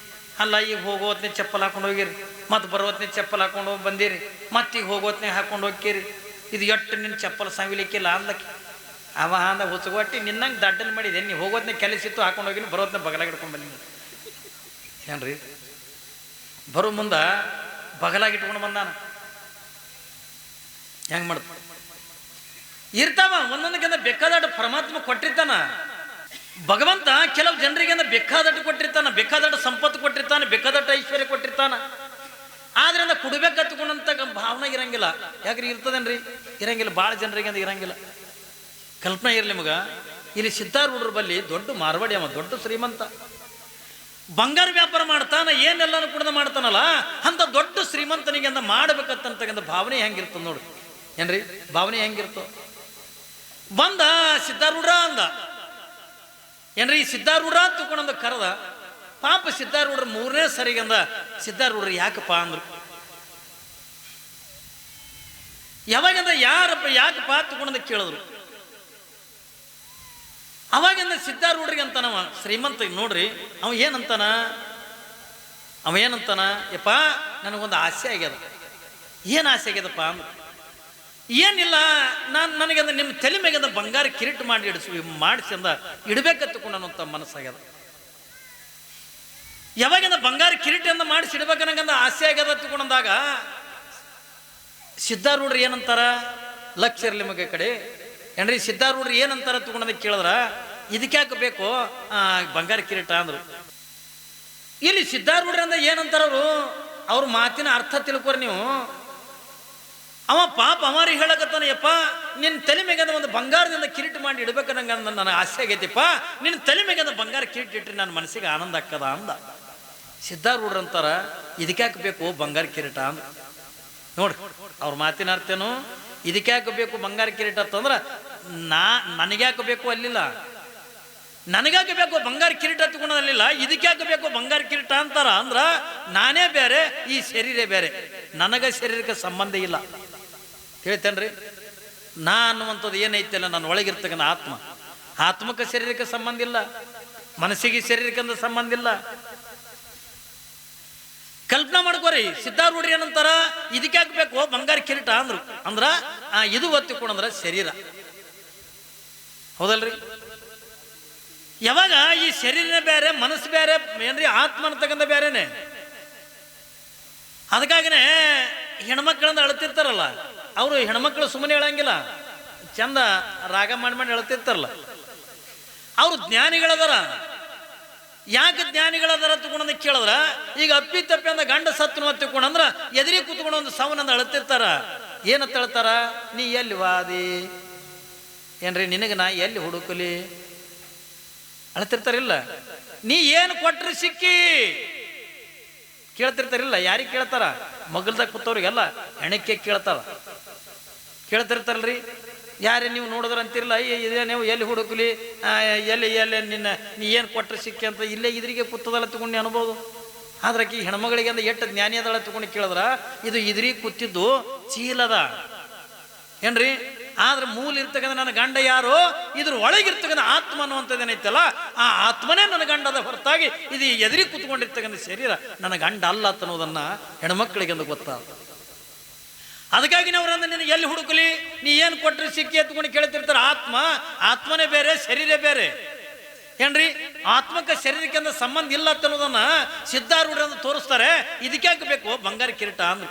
ಅಲ್ಲ, ಈಗ ಹೋಗೋತ್ನೇ ಚಪ್ಪಲ್ ಹಾಕೊಂಡು ಹೋಗಿರಿ, ಮತ್ತು ಬರೋತ್ನೇ ಚಪ್ಪಲ್ ಹಾಕೊಂಡು ಹೋಗಿ ಬಂದಿರಿ, ಮತ್ತೀಗ ಹೋಗೋತ್ನೇ ಹಾಕೊಂಡು ಹೋಗ್ತೀರಿ, ಇದು ಎಷ್ಟು ನಿನ್ನ ಚಪ್ಪಲ್ ಸಾವಿಲಿಕ್ಕಿಲ್ಲ ಅಂದಕ್ಕೆ. ಅವ ಅಂದ ಹುಚ್ಚಗೊಟ್ಟಿ ನಿನ್ನಂಗೆ ದಡ್ಡನ್ ಮಾಡಿದೆ, ನೀವು ಹೋಗೋತ್ನೇ ಕೆಲಸಿತ್ತು ಹಾಕೊಂಡು ಹೋಗಿನಿ, ಬರೋತ್ನೇ ಬಗಲಾಗಿ ಹಿಡ್ಕೊಂಡು ಬಂದಿನಿ ಏನ್ರಿ. ಬರೋ ಮುಂದೆ ಬಗಲಾಗಿ ಇಟ್ಕೊಂಡು ಬಂದಾನ. ಹೆಂಗೆ ಮಾಡ್ತ ಇರ್ತಾವ ಒಂದೊಂದಕ್ಕಿಂತ ಬೇಕಾದಟ್ಟು ಪರಮಾತ್ಮ ಕೊಟ್ಟಿರ್ತಾನ. ಭಗವಂತ ಕೆಲವು ಜನರಿಗೆ ಬೇಕಾದಟ್ಟು ಕೊಟ್ಟಿರ್ತಾನ, ಬೇಕಾದಟ್ಟು ಸಂಪತ್ತು ಕೊಟ್ಟಿರ್ತಾನೆ, ಬೇಕಾದಟ್ಟು ಐಶ್ವರ್ಯ ಕೊಟ್ಟಿರ್ತಾನ. ಆದ್ರಿಂದ ಕುಡ್ಬೇಕತ್ಕೊಂಡಂತ ಭಾವನೆ ಇರಂಗಿಲ್ಲ. ಯಾಕ್ರಿ ಇರ್ತದೇನ್ರಿ, ಇರಂಗಿಲ್ಲ. ಭಾಳ ಜನರಿಗೆ ಅಂದ್ರೆ ಇರಂಗಿಲ್ಲ. ಕಲ್ಪನೆ ಇರಲಿ ಮಗ, ಇಲ್ಲಿ ಸಿದ್ಧಾರೂಢರ ಬಲ್ಲಿ ದೊಡ್ಡ ಮಾರ್ವಾಡಿ ಅವ, ದೊಡ್ಡ ಶ್ರೀಮಂತ. ಬಂಗಾರ ವ್ಯಾಪಾರ ಮಾಡ್ತಾನ, ಏನೆಲ್ಲನೂ ಕೂಡ ಮಾಡ್ತಾನಲ್ಲ, ಅಂತ ದೊಡ್ಡ ಶ್ರೀಮಂತನಿಗೆ ಅಂದ ಮಾಡ್ಬೇಕಂತಕ್ಕಂಥ ಭಾವನೆ ಹೆಂಗಿರ್ತದ ನೋಡಿ. ಏನ್ರಿ ಭಾವನೆ ಹೆಂಗಿರ್ತೋ. ಬಂದ ಸಿದ್ಧಾರೂಢ ಅಂದ, ಏನ್ರಿ ಸಿದ್ಧಾರೂಢ ತಕೊಂಡಂದ ಕರೆದ. ಪಾಪ ಸಿದ್ಧಾರೂಢರು 3ನೇ ಸರಿಗೆ ಅಂದ, ಸಿದ್ಧಾರೂಢರು ಯಾಕಪ್ಪ ಅಂದ್ರು. ಯಾವಾಗಂದ ಯಾರಪ್ಪ ಯಾಕಪ್ಪ ತಕೊಂಡಂದ ಕೇಳಿದ್ರು. ಅವಾಗಿಂದ ಸಿದ್ಧಾರೂಢರಿಗೆ ಅಂತಾನವ ಶ್ರೀಮಂತ ನೋಡ್ರಿ, ಅವ ಏನಂತಾನ, ಯಪ್ಪ ನನಗೊಂದು ಆಸೆ ಆಗ್ಯದ. ಏನು ಆಸೆ ಆಗ್ಯದಪ್ಪ ಅಂದ್ರು. ಏನಿಲ್ಲ, ನನಗಂದ ನಿಮ್ಮ ತಲೆ ಮೇಗಂದ ಬಂಗಾರ ಕಿರೀಟ ಮಾಡಿಸಿ ಅಂದ ಇಡ್ಬೇಕತ್ತಕೊಂಡಂತ ಮನಸ್ಸಾಗ್ಯದ. ಯಾವಾಗಿಂದ ಬಂಗಾರ ಕಿರೀಟ ಅಂದ ಮಾಡಿಸಿ ಇಡ್ಬೇಕನ್ನಂಗಂದ ಆಸೆ ಆಗ್ಯದ ತಗೊಂಡಂದಾಗ ಸಿದ್ಧಾರೂಢರು ಏನಂತಾರ, ಲಕ್ಷ ಇರಲಿ ನಿಮಗೆ ಕಡೆ. ಏನ್ರಿ ಸಿದ್ಧಾರೂಢರು ಏನಂತಾರ ತಗೊಂಡಂದ ಕೇಳಿದ್ರ, ಇದಕ್ಯಾಕೆ ಬೇಕು ಬಂಗಾರ ಕಿರೀಟ ಅಂದ್ರು. ಇಲ್ಲಿ ಸಿದ್ಧಾರೂಢರಿಂದ ಏನಂತಾರ ಅವ್ರ ಮಾತಿನ ಅರ್ಥ ತಿಳ್ಕೊರಿ ನೀವು. ಅವ ಪಾಪ ಅವರಿಗೆ ಹೇಳಕತ್ತಾನ, ಯಪ್ಪ ನಿನ್ನ ತಲೆ ಮೇಗಂದ ಒಂದು ಬಂಗಾರದಿಂದ ಕಿರೀಟ ಮಾಡಿ ಇಡ್ಬೇಕನ್ನಂಗ ನನಗೆ ಆಸೆ ಆಗೈತಿಪ್ಪ, ನಿನ್ನ ತಲೆ ಮೇಗಂದ ಬಂಗಾರ ಕಿರೀಟ ಇಟ್ಟರೆ ನನ್ನ ಮನಸ್ಸಿಗೆ ಆನಂದ ಆಗ್ತದ ಅಂದ. ಸಿದ್ಧಾರೂಢರಂತಾರ, ಇದಕ್ಯಾಕೆ ಬೇಕು ಬಂಗಾರ ಕಿರೀಟ ಅಂದ. ನೋಡ್ರಿ ಅವ್ರ ಮಾತಿನ ಅರ್ಥೇನು, ಇದಕ್ಯಾಕೆ ಬೇಕು ಬಂಗಾರ ಕಿರೀಟ ಅಂತಂದ್ರೆ ನನಗ್ಯಾಕೆ ಬೇಕು ಅಲ್ಲಿಲ್ಲ, ನನಗ್ಯಾಕೆ ಬೇಕು ಬಂಗಾರ ಕಿರೀಟ ತಗೊಂಡಲ್ಲಿಲ್ಲ, ಇದಕ್ಯಾಕೆ ಬೇಕು ಬಂಗಾರ ಕಿರೀಟ ಅಂತಾರ. ಅಂದ್ರ ನಾನೇ ಬೇರೆ, ಈ ಶರೀರ ಬೇರೆ, ನನಗ ಶರೀರಕ್ಕೆ ಸಂಬಂಧ ಇಲ್ಲ. ಹೇಳ್ತೇನ್ರಿ, ನಾ ಅನ್ನುವಂಥದ್ದು ಏನೈತಿಲ್ಲ ನನ್ನ ಒಳಗಿರ್ತಕ್ಕಂಥ ಆತ್ಮಕ್ಕೆ ಶರೀರಕ್ಕೆ ಸಂಬಂಧ ಇಲ್ಲ, ಮನಸ್ಸಿಗೆ ಶರೀರಕ್ಕೆ ಸಂಬಂಧ ಇಲ್ಲ. ಕಲ್ಪನಾ ಮಾಡ್ಕೋರಿ, ಸಿದ್ಧಾರೂಢರು ಏನಂತಾರ, ಇದಕ್ಯಾಕೆ ಬೇಕು ಬಂಗಾರ ಕಿರೀಟ ಅಂದ್ರು. ಅಂದ್ರ ಇದು ಒತ್ತಿಕೊಂಡ್ರ ಶರೀರ, ಹೌದಲ್ರಿ. ಯಾವಾಗ ಈ ಶರೀರನೇ ಬೇರೆ, ಮನಸ್ಸು ಬೇರೆ, ಏನ್ರಿ ಆತ್ಮ ಅಂತಕ್ಕಂಥ ಬೇರೆನೆ. ಅದಕ್ಕಾಗಿನೇ ಹೆಣ್ಮಕ್ಳಂದ ಅಳ್ತಿರ್ತಾರಲ್ಲ, ಅವರು ಹೆಣ್ಮಕ್ಳು ಸುಮ್ಮನೆ ಹೇಳಂಗಿಲ್ಲ, ಚಂದ ರಾಗ ಮಾಡಿ ಹೇಳ್ತಿರ್ತಾರಲ್ಲ, ಅವರು ಜ್ಞಾನಿಗಳದಾರ. ಯಾಕೆ ಜ್ಞಾನಿಗಳದಾರ ತಗೊಂಡ ಕೇಳಿದ್ರ, ಈಗ ಅಪ್ಪಿ ತಪ್ಪಿ ಅಂದ ಗಂಡ ಸತ್ತು ತಿಳ್ಕೊಂಡಂದ್ರ ಎದುರಿ ಕೂತ್ಕೊಂಡು ಒಂದು ಸವನಂದ ಅಳ್ತಿರ್ತಾರ. ಏನಂತ ಹೇಳ್ತಾರ, ನೀ ಎಲ್ಲಿ ವಾದಿ, ಏನ್ರಿ ನಿನಗೆ ನಾ ಎಲ್ಲಿ ಹುಡುಕಲಿ ಅಳ್ತಿರ್ತಾರಿಲ್ಲ. ನೀ ಏನು ಕೊಟ್ರಿ ಸಿಕ್ಕಿ ಕೇಳ್ತಿರ್ತಾರಿಲ್ಲ. ಯಾರಿಗೆ ಕೇಳ್ತಾರ, ಮಗಲ್ದಾಗ ಕೂತವ್ರಿಗೆಲ್ಲ ಹೆಣಕ್ಕೆ ಕೇಳ್ತಿರ್ತಾರಲ್ರಿ. ಯಾರೇ ನೀವು ನೋಡಿದ್ರ ಅಂತಿರಲ್ಲ, ಇದೇ ನೀವು ಎಲ್ಲಿ ಹುಡುಕಲಿ, ಎಲ್ಲಿ ನೀ ಏನು ಕೊಟ್ಟರೆ ಸಿಕ್ಕಿ ಅಂತ ಇಲ್ಲೇ ಇದ್ರಿಗೆ ಕೂತದಲ್ಲ ತಗೊಂಡು ಅನ್ಬೋದು. ಆದ್ರಕಿ ಹೆಣ್ಮಗಳಿಗೆ ಅಂದ ಎಷ್ಟು ಜ್ಞಾನಿ ಅದಳ ತಗೊಂಡು ಕೇಳಿದ್ರ, ಇದು ಇದ್ರಿಗೆ ಕೂತಿದ್ದು ಚೀಲದ ಏನ್ರಿ. ಆದ್ರೆ ಮೂಲ ಇರ್ತಕ್ಕಂಥ ನನ್ನ ಗಂಡ ಯಾರು, ಇದ್ರ ಒಳಗಿರ್ತಕ್ಕಂಥ ಆತ್ಮ ಅನ್ನುವಂಥದ್ದೇನೈತಲ್ಲ, ಆ ಆತ್ಮನೇ ನನ್ನ ಗಂಡದ ಹೊರತಾಗಿ ಇದು ಎದುರಿಗೆ ಕೂತ್ಕೊಂಡಿರ್ತಕ್ಕಂಥ ಶರೀರ ನನ್ನ ಗಂಡ ಅಲ್ಲ ಅನ್ನೋದನ್ನ ಹೆಣ್ಮಕ್ಳಿಗೆ ಅಂದು ಗೊತ್ತಾಗ. ಅದಕ್ಕಾಗಿ ನಾವ್ರಂದ್ರೆ ನಿನಗೆ ಎಲ್ಲಿ ಹುಡುಕಲಿ, ನೀ ಏನು ಕೊಟ್ಟರೆ ಸಿಕ್ಕಿ ಎತ್ಕೊಂಡು ಕೇಳ್ತಿರ್ತಾರ. ಆತ್ಮನೇ ಬೇರೆ, ಶರೀರ ಬೇರೆ ಏನ್ರಿ. ಆತ್ಮಕ್ಕೆ ಶರೀರಕ್ಕೆ ಅಂದ ಸಂಬಂಧ ಇಲ್ಲ ಅನ್ನೋದನ್ನ ಸಿದ್ಧಾರೂಢರಂದು ತೋರಿಸ್ತಾರೆ. ಇದಕ್ಯಾಕೆ ಬೇಕು ಬಂಗಾರ ಕಿರೀಟ ಅಂದ್ರು.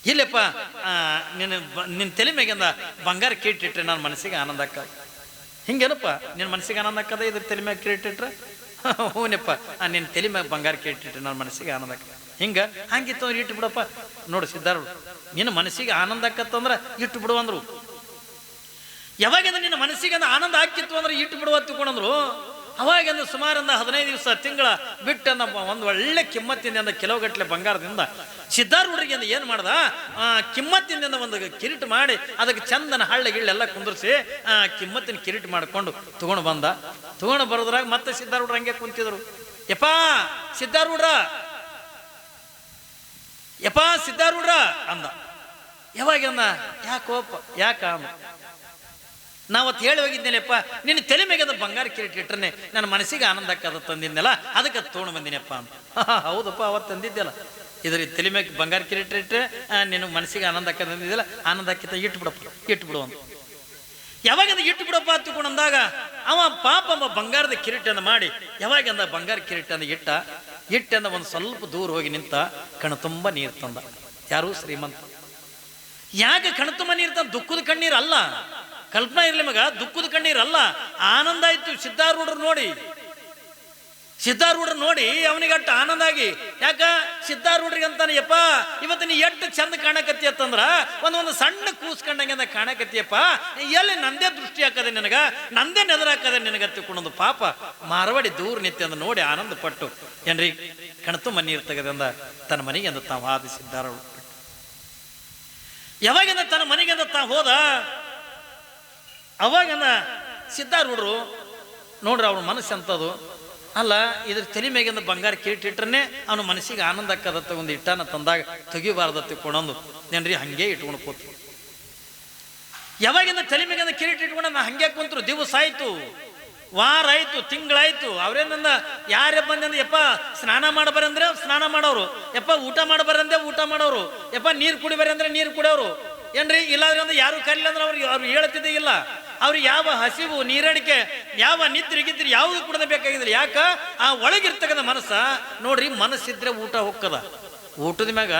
ಇಲ್ಲಪ್ಪ ನಿನ್ನ ತಲೆ ಮೇಗಿಂದ ಬಂಗಾರ ಕಿರೀಟ ಇಟ್ರೆ ನನ್ನ ಮನಸ್ಸಿಗೆ ಆನಂದ ಆಕ್ಕ. ಹಿಂಗೇನಪ್ಪ ನಿನ್ನ ಮನಸ್ಸಿಗೆ ಆನಂದ ಆಕ್ಕದ ಇದ್ರ ತಲೆ ಮ್ಯಾಗ ಕಿರೀಟ ಇಟ್ರೆ? ಹೂನಪ್ಪ ನಿನ್ನ ತಲೆ ಮ್ಯಾಗ ಬಂಗಾರ ಕಿರೀಟ ಇಟ್ರೆ ನನ್ನ ಮನಸ್ಸಿಗೆ ಆನಂದ ಆಕ್ಕ. ಹಂಗಿತ್ತು ಅಂದ್ರೆ ಇಟ್ಟು ಬಿಡಪ್ಪ. ನೋಡು ಸಿದ್ಧಾರೂಢ, ನಿನ್ನ ಮನಸ್ಸಿಗೆ ಆನಂದ ಆಕತ್ತಂದ್ರೆ ಇಟ್ಟು ಬಿಡು ಅಂದ್ರು. ಯಾವಾಗಿಂದ ನಿನ್ನ ಮನಸ್ಸಿಗೆ ಅಂದ ಆನಂದ ಆಕಿತ್ತು ಅಂದ್ರೆ ಇಟ್ಟು ಬಿಡುವ ತಿಳ್ಕೊಂಡ್ರು. ಅವಾಗಿಂದ ಸುಮಾರಿಂದ 15 ದಿವಸ ತಿಂಗಳ ಬಿಟ್ಟಂದ ಒಂದು ಒಳ್ಳೆ ಕಿಮ್ಮತ್ತಿನಿಂದ ಕೆಲವುಗಟ್ಟಲೆ ಬಂಗಾರದಿಂದ ಸಿದ್ಧಾರೂಢರಿಗೆ ಅಂದ ಏನು ಮಾಡ್ದ, ಕಿಮ್ಮತ್ತಿನಿಂದ ಒಂದು ಕಿರೀಟ ಮಾಡಿ ಅದಕ್ಕೆ ಚಂದನ ಹಳ್ಳ ಗಿಳ್ಳೆಲ್ಲ ಕುಂದ್ರಿಸಿ ಕಿಮ್ಮತ್ತಿನ ಕಿರೀಟ ಮಾಡಿಕೊಂಡು ತಗೊಂಡು ಬರೋದ್ರಾಗ ಮತ್ತೆ ಸಿದ್ಧಾರೂಢರು ಹಂಗೆ ಕುಂತಿದ್ರು. ಯಪ್ಪಾ ಸಿದ್ಧಾರೂಢ ಅಂದ. ಯಾವಾಗಂದ, ಯಾಕ ಅಂದ. ನಾವತ್ತು ಹೇಳಿ ಹೋಗಿದ್ದೇನೆಪ್ಪ, ನಿನ್ನ ತಲೆ ಮೇಗದ ಬಂಗಾರ ಕಿರೀಟ ಇಟ್ರೆ ನನ್ನ ಮನಸ್ಸಿಗೆ ಆನಂದ ಆಕ್ಕದ ತಂದಿದ್ದೆಲ್ಲ, ಅದಕ್ಕೆ ತೊಗೊಂಡು ಬಂದಿನಪ್ಪ ಅಂತ. ಹೌದಪ್ಪ, ಅವತ್ತು ತಂದಿದ್ದೆಲ್ಲ, ಇದ್ರ ತಲೆ ಮ್ಯಾಗ ಬಂಗಾರ ಕಿರೀಟ ಇಟ್ಟರೆ ನಿನ್ನ ಮನಸ್ಸಿಗೆ ಆನಂದ ಆಕ್ಕ ತಂದಿದ್ದೆಲ್ಲ, ಆನಂದ ಆಕ್ಕಿತ ಇಟ್ಬಿಡು ಅಂತ. ಯಾವಾಗಿಂದ ಇಟ್ಟು ಬಿಡಪ್ಪ ಹತ್ತುಕೊಂಡಂದಾಗ ಅವ ಪಾಪ ಬಂಗಾರದ ಕಿರೀಟನ್ನು ಮಾಡಿ ಯಾವಾಗಿಂದ ಬಂಗಾರ ಕಿರೀಟನ್ನು ಇಟ್ಟಂದ ಒಂದು ಸ್ವಲ್ಪ ದೂರ ಹೋಗಿ ನಿಂತ ಕಣ ತುಂಬ ನೀರು ತಂದ. ಯಾರು? ಶ್ರೀಮಂತ. ಯಾಕೆ ಕಣ ತುಂಬ ನೀರು ತಂದ? ದುಃಖದ ಕಣ್ಣೀರು ಅಲ್ಲ, ಕಲ್ಪನಾ ಇರ್ಲಿ ಮಗ, ದುಃಖದ ಕಣ್ಣೀರು ಅಲ್ಲ, ಆನಂದ ಆಯ್ತು. ಸಿದ್ಧಾರೂಢರು ನೋಡಿ, ಸಿದ್ಧಾರೂಢ ನೋಡಿ ಅವನಿಗೆ ಅಟ್ಟು ಆನಂದ ಆಗಿ, ಯಾಕ ಸಿದ್ಧಾರೂಢರಿಗೆ ಅಂತಾನೆ, ಯಪ್ಪ ಇವತ್ತು ನೀ ಎಷ್ಟು ಚಂದ ಕಾಣಕತ್ತಿ ಅಂತಂದ್ರ ಒಂದೊಂದು ಸಣ್ಣ ಕೂಸ್ಕೊಂಡಂಗೆ ಕಾಣಕತ್ತಿಯಪ್ಪ, ಎಲ್ಲಿ ನಂದೇ ದೃಷ್ಟಿ ಹಾಕದೆ ನಿನಗ, ನಂದೇ ನೆದರಾಕದೆ ನಿನಗತ್ತಿಕೊಂಡೊಂದು ಪಾಪ ಮಾರವಾಡಿ ದೂರ ನಿತ್ಯ ಅಂದ ನೋಡಿ ಆನಂದ ಪಟ್ಟು ಏನ್ರಿ ಕಣತು ಮನಿ ಇರ್ತಗದಿಂದ ತನ್ನ ಮನೆಗೆ ಅಂದ ತಾವು ಆದ ಸಿದ್ಧಾರೂಢ. ಯಾವಾಗಿಂದ ತನ್ನ ಮನೆಗೆ ತಾ ಹೋದ ಅವಾಗಿಂದ ಸಿದ್ಧಾರೂಢರು ನೋಡ್ರಿ ಅವ್ರ ಮನಸ್ಸು ಅಂತದು ಅಲ್ಲ, ಇದ್ರ ತಲೆ ಮೇಗಿಂದ ಬಂಗಾರ ಕಿರೀಟಿಟ್ರೇ ಅವನ ಮನಸ್ಸಿಗೆ ಆನಂದ ಆಕ್ಕದತ್ತ ಒಂದು ಇಟ್ಟಾನ ತಂದಾಗ ತೆಗಿಬಾರ್ದತ್ತೆ ಕೊಡೊಂದು ಏನ್ರಿ ಹಂಗೆ ಇಟ್ಕೊಂಡು ಕೂತು. ಯಾವಾಗಿಂದ ತಲೆ ಮೇಗಿಂದ ಕಿರೀಟ ಇಟ್ಕೊಂಡು ನಾ ಹಂಗೆ ಕುಂತ್ರು, ದಿವಸ ಆಯ್ತು, ವಾರ ಆಯ್ತು, ತಿಂಗಳಾಯ್ತು. ಅವ್ರೇನಂದ ಯಾರೇ ಬಂದಂದ, ಯಪ್ಪ ಸ್ನಾನ ಮಾಡಬರಂದ್ರೆ ಸ್ನಾನ ಮಾಡೋರು, ಯಪ್ಪ ಊಟ ಮಾಡಬರಂದ್ರೆ ಊಟ ಮಾಡೋರು, ಯಪ್ಪ ನೀರು ಕುಡಿಬರಿ ಅಂದ್ರೆ ನೀರು ಕುಡಿಯೋರು ಏನ್ರಿ. ಇಲ್ಲಾಂದ್ರೆ ಅಂದ್ರೆ ಯಾರು ಕರಿಲ್ಲ ಅಂದ್ರೆ ಅವ್ರು ಹೇಳ್ತಿದ್ದೇ ಇಲ್ಲ. ಅವ್ರಿಗೆ ಯಾವ ಹಸಿವು ನೀರಡಿಕೆ ಯಾವ ನಿದ್ರೆ ಗಿದ್ರೆ ಯಾವುದು ಕೂಡ ಬೇಕಾಗಿದ್ರಿ. ಯಾಕ ಆ ಒಳಗಿರ್ತಕ್ಕಂಥ ಮನಸ್ಸ ನೋಡ್ರಿ, ಮನಸ್ಸಿದ್ರೆ ಊಟ ಹೋಗ್ತದ, ಊಟದ ಮ್ಯಾಗ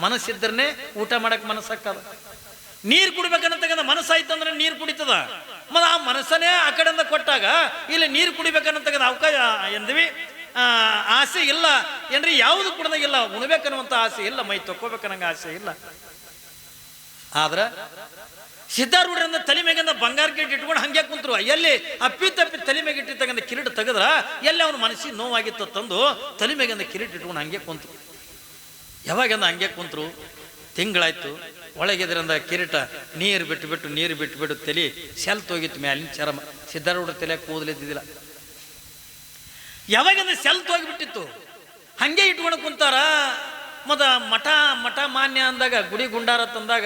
ಮನಸ್ಸಿದ್ರನೆ ಊಟ ಮಾಡಕ್ ಮನಸ್ಸಾಕದ. ನೀರು ಕುಡಿಬೇಕನ್ನತಕ್ಕಂಥ ಮನಸ್ಸಾಯ್ತು ಅಂದ್ರೆ ನೀರು ಕುಡಿತದ. ಮತ್ತು ಆ ಮನಸ್ಸನ್ನೇ ಆ ಕಡೆಯಿಂದ ಕೊಟ್ಟಾಗ ಇಲ್ಲಿ ನೀರು ಕುಡಿಬೇಕನ್ನತಕ್ಕಂಥ ಅವಕಾಶ ಎಂದ್ವಿ ಆಸೆ ಇಲ್ಲ ಏನ್ರಿ, ಯಾವುದು ಕುಡ್ದಾಗಿಲ್ಲ, ಉಣ್ಬೇಕನ್ನುವಂಥ ಆಸೆ ಇಲ್ಲ, ಮೈ ತಕ್ಕೋಬೇಕನ್ನಂಗ ಆಸೆ ಇಲ್ಲ. ಆದ್ರ ಸಿದ್ಧಾರೂಢರಿಂದ ತಲೆ ಮೇಗಿಂದ ಬಂಗಾರ ಕಿರೀಟ ಇಟ್ಕೊಂಡು ಹಂಗೆ ಕುಂತ್ರು. ಎಲ್ಲಿ ಅಪ್ಪಿ ತಪ್ಪಿ ತಲೆ ಮೇಗೆ ಇಟ್ಟಿರ್ತಕ್ಕಂಥ ಕಿರೀಟ ತೆಗೆದ್ರ ಎಲ್ಲಿ ಅವನ ಮನಸ್ಸಿಗೆ ನೋವಾಗಿತ್ತು ತಂದು ತಲೆ ಮೇಗಿಂದ ಕಿರೀಟ ಇಟ್ಕೊಂಡು ಹಂಗೆ ಕುಂತ್ರು. ಯಾವಾಗಿಂದ ಹಂಗೆ ಕುಂತ್ರು, ತಿಂಗಳಾಯ್ತು. ಒಳಗಿದ್ರಿಂದ ಕಿರೀಟ ನೀರು ಬಿಟ್ಟು ತಲೆ ಸೆಲ್ತ್ ಹೋಗಿತ್ತು ಮ್ಯಾಲಿನ ಚರ್ಮ. ಸಿದ್ಧಾರೂಢ ತಲೆ ಕೂದಲಿದ್ದಿಲ್ಲ. ಯಾವಾಗಿಂದ ಸೆಲ್ತ್ ಹೋಗಿಬಿಟ್ಟಿತ್ತು, ಹಂಗೆ ಇಟ್ಕೊಂಡು ಕುಂತಾರ. ಮತ್ತ ಮಠ ಮಾನ್ಯ ಅಂದಾಗ, ಗುಡಿ ಗುಂಡಾರ ತಂದಾಗ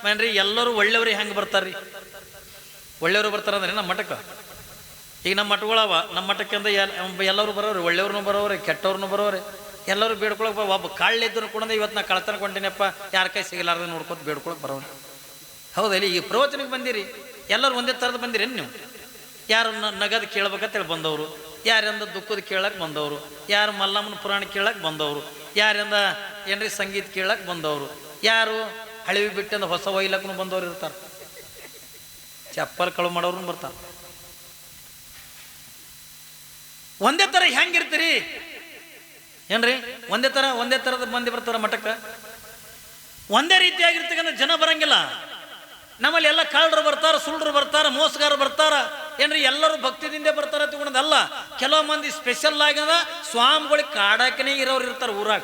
ಮೇನ್ರಿ ಎಲ್ಲರೂ ಒಳ್ಳೆಯವ್ರಿಗೆ ಹೆಂಗೆ ಬರ್ತಾರ್ರಿ, ಒಳ್ಳೆಯವರು ಬರ್ತಾರಂದ್ರೆ ನಮ್ಮ ಮಠಕ್ಕೆ. ಈಗ ನಮ್ಮ ಮಠಗಳವ, ನಮ್ಮ ಮಠಕ್ಕೆ ಅಂದ ಎಲ್ಲರೂ ಬರೋರಿ, ಒಳ್ಳೆಯವ್ರನ್ನೂ ಬರೋರಿ, ಕೆಟ್ಟವ್ರನ್ನೂ ಬರೋರಿ. ಎಲ್ಲರೂ ಬೇಡ್ಕೊಳಕ್ ಒಬ್ಬ ಕಾಳಿದ್ರು ಕೂಡ ಇವತ್ತು ನಾ ಕಳ್ತನ ಕೊಂಡಿನಪ್ಪ, ಯಾರ ಕೈ ಸಿಗಲಾರ್ದ ನೋಡ್ಕೊತ ಬೇಡ್ಕೊಳಕ್ ಬರೋರು. ಹೌದಲ್ಲಿ ಈಗ ಪ್ರವಚನಕ್ಕೆ ಬಂದಿರಿ, ಎಲ್ಲರೂ ಒಂದೇ ಥರದ ಬಂದಿರಿ. ನೀವು ಯಾರು ನಗದು ಕೇಳ್ಬೇಕಂತೇಳಿ ಬಂದವರು, ಯಾರಿಂದ ದುಃಖದ ಕೇಳಕ್ಕೆ ಬಂದವರು, ಯಾರು ಮಲ್ಲಮ್ಮನ ಪುರಾಣ ಕೇಳಕ್ಕೆ ಬಂದವರು, ಯಾರಿಂದ ಏನ್ರಿ ಸಂಗೀತ ಕೇಳಕ್ಕೆ ಬಂದವರು, ಯಾರು ಹಳಿವಿ ಬಿಟ್ಟಿಂದ ಹೊಸ ಒಯ್ಲಕ್ಕೂ ಬಂದವ್ರು ಇರ್ತಾರೆ, ಚಪ್ಪಲ್ ಕಳು ಮಾಡೋರು ಬರ್ತಾರೆ. ಒಂದೇ ಥರ ಹೆಂಗಿರ್ತೀರಿ ಏನ್ರಿ, ಒಂದೇ ಥರದ ಮಂದಿ ಬರ್ತಾರ ಮಠಕ್ಕೆ. ಒಂದೇ ರೀತಿಯಾಗಿರ್ತಕ್ಕಂಥ ಜನ ಬರಂಗಿಲ್ಲ. ನಮ್ಮಲ್ಲಿ ಎಲ್ಲ ಕಳ್ಳರು ಬರ್ತಾರ, ಸುಳ್ಳರು ಬರ್ತಾರ, ಮೋಸಗಾರರು ಬರ್ತಾರ ಏನ್ರಿ, ಎಲ್ಲರೂ ಭಕ್ತಿದಿಂದ ಬರ್ತಾರ ತಗೊಂಡಲ್ಲ. ಕೆಲವು ಮಂದಿ ಸ್ಪೆಷಲ್ ಆಗದ ಸ್ವಾಮಿಗಳಿಗೆ ಕಾಡಾಕನೇ ಇರೋರು ಇರ್ತಾರೆ, ಊರಾಗ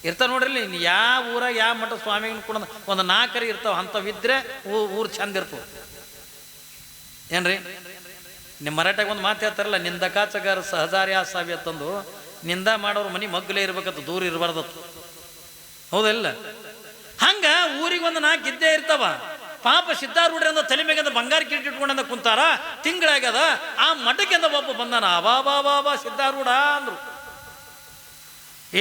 ಇರ್ತಾರ ನೋಡ್ರಿ. ಯಾವ ಊರಾಗ ಯಾವ ಮಠ ಸ್ವಾಮಿಗೆ ಕೂಡ ಒಂದು 4 ಇರ್ತಾವ, ಅಂಥವಿದ್ರೆ ಊರು ಚಂದ ಇರ್ತವೆ ಏನ್ರಿ. ನಿಮ್ಮ ಮರಾಠಾಗ ಒಂದು ಮಾತು ಹೇಳ್ತಾರಲ್ಲ, ನಿಂದಕಾಚಗಾರ ಸಹಜಾರ್ಯ ಸಾವಿ ಅಂತಂದು, ನಿಂದ ಮಾಡೋರು ಮನೆ ಮಗ್ಗಲೇ ಇರ್ಬೇಕಂತ, ದೂರ ಇರಬಾರ್ದತ್ತು. ಹೌದಲ್ಲ? ಹಂಗ ಊರಿಗೆ ಒಂದು 4 ಇದ್ದೇ ಇರ್ತಾವ. ಪಾಪ ಸಿದ್ಧಾರೂಢರಿಂದ ತಲೆ ಮೇಗಂದ ಬಂಗಾರ ಕಿರೀಟ ಇಟ್ಕೊಂಡ ಕುಂತಾರ. ತಿಂಗಳಾಗ್ಯದ. ಆ ಮಠಕ್ಕಿಂದ ಒಬ್ಬ ಬಂದಾನ, ಅಬಾ ಸಿದ್ಧಾರೂಢ ಅಂದ್ರು.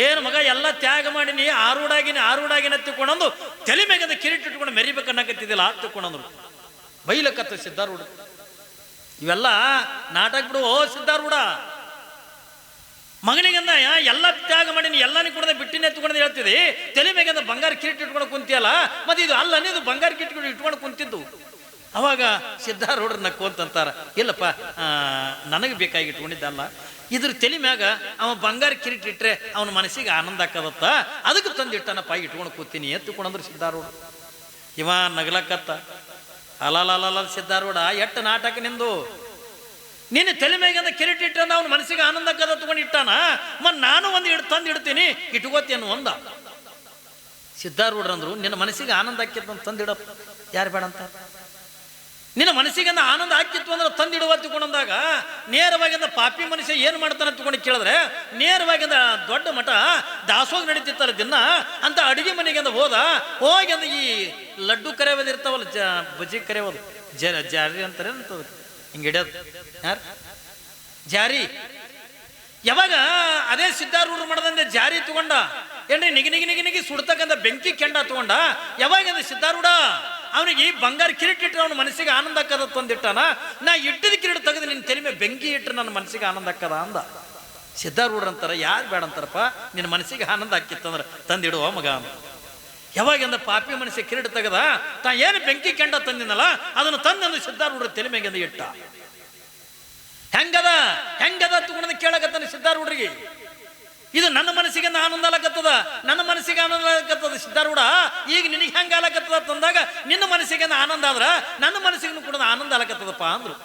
ಏನು ಮಗ ಎಲ್ಲ ತ್ಯಾಗ ಮಾಡಿನಿ, ಆರೂಢಾಗಿನ ತಿಳ್ಕೊಂಡಂದು ತಲೆ ಮೇಗಂದ ಕಿರೀಟ ಇಟ್ಕೊಂಡು ಮೆರಿಬೇಕನ್ನಕತ್ತಿದ್ದಿಲ್ಲ ಆ ತಿಳ್ಕೊಂಡಂದ್ರು. ಬೈಲಕತ್ತ ಸಿದ್ಧಾರೂಢ. ಇವೆಲ್ಲ ನಾಟಕ ಬಿಡು ಓ ಸಿದ್ಧಾರೂಢ. ಮಗನಿಗಂದ ಎಲ್ಲ ತ್ಯಾಗ ಮಾಡೀನಿ, ಎಲ್ಲಾನು ಕೂಡ ಬಿಟ್ಟಿನೇ ಎತ್ಕೊಂಡು ಹೇಳ್ತಿದ್ದಿ, ತಲೆ ಮೇಗಂದ ಬಂಗಾರ ಕಿರೀಟ ಇಟ್ಕೊಂಡು ಕುಂತಿಯಲ್ಲ, ಮತ್ತೆ ಇದು ಅಲ್ಲ ಇದು ಬಂಗಾರ ಕಿರೀಟ ಇಟ್ಕೊಂಡು ಕುಂತಿದ್ದು. ಅವಾಗ ಸಿದ್ಧಾರೂಢರು ನಕ್ಕೊಂತಾರ, ಇಲ್ಲಪ್ಪ ನನಗೆ ಬೇಕಾಗಿ ಇಟ್ಕೊಂಡಿದ್ದಲ್ಲ, ಇದ್ರ ತಲೆ ಮ್ಯಾಗ ಅವ ಬಂಗಾರ ಕಿರೀಟ ಇಟ್ರೆ ಅವನ ಮನಸ್ಸಿಗೆ ಆನಂದ ಆಕ್ಕದತ್ತ, ಅದಕ್ಕೆ ತಂದಿಟ್ಟನಪ್ಪ ಇಟ್ಕೊಂಡು ಕೂತೀನಿ ಎತ್ತುಕೊಂಡ್ರು ಸಿದ್ಧಾರೂಢ. ಇವ ನಗಲಕ್ಕತ್ತ, ಅಲ್ಲ ಸಿದ್ಧಾರೂಢ ಎಟ್ಟು ನಾಟಕ ನಿಂದು. ನೀನು ತಲೆ ಮೇಗಂದ ಕಿರೀಟ ಇಟ್ಟಂದ ಅವನ ಮನಸ್ಸಿಗೆ ಆನಂದ ಆಕ್ಕದ ತಗೊಂಡು ಇಟ್ಟಾನ, ನಾನು ಒಂದು ತಂದು ಇಡ್ತೀನಿ ಇಟ್ಕೋತೇನು ಒಂದ. ಸಿದ್ಧಾರೂಢರಂದ್ರು, ನಿನ್ನ ಮನಸ್ಸಿಗೆ ಆನಂದ ಆಕ್ಕಿತ್ತು ಅಂತ ತಂದಿಡಪ್ಪ, ಯಾರು ಬೇಡ ಅಂತ. ನಿನ್ನ ಮನಸ್ಸಿಗೆ ಆನಂದ ಆಕ್ಕಿತ್ತು ಅಂದ್ರೆ ತಂದಿಡುವ ತಿಳ್ಕೊಂಡಂದಾಗ ನೇರವಾಗಿಂದ ಪಾಪಿ ಮನುಷ್ಯ ಏನು ಮಾಡ್ತಾನೆ ತಿಳ್ಕೊಂಡು ಕೇಳಿದ್ರೆ, ನೇರವಾಗಿಂದ ದೊಡ್ಡ ಮಠ ದಾಸೋಗ ನಡೀತಿರ್ತಾರೆ ದಿನ ಅಂತ ಅಡುಗೆ ಮನೆಗೆ ಹೋಗಿ ಅಂದ ಈ ಲಡ್ಡು ಕರೆಯೋದು ಇರ್ತಾವಲ್ಲ, ಬಜ್ಜಿ ಕರೆಯೋದು ಜಾರಿ ಅಂತಾರೆ ಅಂತದ, ಹಿಂಗೆ ಹಿಡಿಯೋದು ಯಾರು ಜಾರಿ. ಯಾವಾಗ ಅದೇ ಸಿದ್ಧಾರೂಢರು ಮಾಡದಂದೆ ಜಾರಿ ತಗೊಂಡ ಏನ್ರಿ, ನಿಗಿ ಸುಡ್ತಕ್ಕಂಥ ಬೆಂಕಿ ಕೆಂಡ ತಗೊಂಡ. ಯಾವಾಗ ಸಿದ್ಧಾರೂಢ ಅವನಿಗೆ ಬಂಗಾರ ಕಿರೀಟ ಇಟ್ಟರೆ ಅವನ ಮನಸ್ಸಿಗೆ ಆನಂದ ಆಕ್ಕದ ತಂದಿಟ್ಟಾನ, ನಾ ಇಟ್ಟಿದ ಕಿರೀಟ ತೆಗೆದು ನಿನ್ನ ತಲೆ ಮೇಲೆ ಬೆಂಕಿ ಇಟ್ಟರೆ ನನ್ನ ಮನಸ್ಸಿಗೆ ಆನಂದ ಆಕ್ಕದ ಅಂದ. ಸಿದ್ಧಾರೂಢರು ಅಂತಾರ, ಯಾರು ಬೇಡ ಅಂತಾರಪ್ಪ, ನಿನ್ನ ಮನಸ್ಸಿಗೆ ಆನಂದ ಆಕ್ಕಿತ್ತಂದ್ರೆ ತಂದಿಡುವ ಮಗ ಅಂತ. ಯಾವಾಗಿಂದ ಪಾಪಿ ಮನಸ್ಸಿಗೆ ಕಿರೀಟ ತೆಗೆದ, ತಾ ಏನು ಬೆಂಕಿ ಕೆಂಡ ತಂದಿನಲ್ಲ ಅದನ್ನು ತಂದು ಸಿದ್ಧಾರೂಢರ ತಲೆ ಮೇಗಿಂದ ಇಟ್ಟ. ಹೆಂಗದ ತಗೊಂಡು ಕೇಳಕತ್ತಾನೆ ಸಿದ್ಧಾರೂಢರಿಗೆ. ಇದು ನನ್ನ ಮನಸ್ಸಿಗೆ ಆನಂದ ಆಗತ್ತದ, ನನ್ನ ಮನಸ್ಸಿಗೆ ಆನಂದ ಆಗತ್ತದ ಸಿದ್ಧಾರೂಢ. ಈಗ ನಿನಗೆ ಹೆಂಗ ಆಲಕತ್ತದ ತಂದಾಗ ನಿನ್ನ ಮನಸ್ಸಿಗೆ ಆನಂದ ಆದ್ರ ನನ್ನ ಮನಸ್ಸಿಗೂ ಕೂಡ ಆನಂದ ಆಲಕತ್ತದಪ್ಪ ಅಂದ್ರು.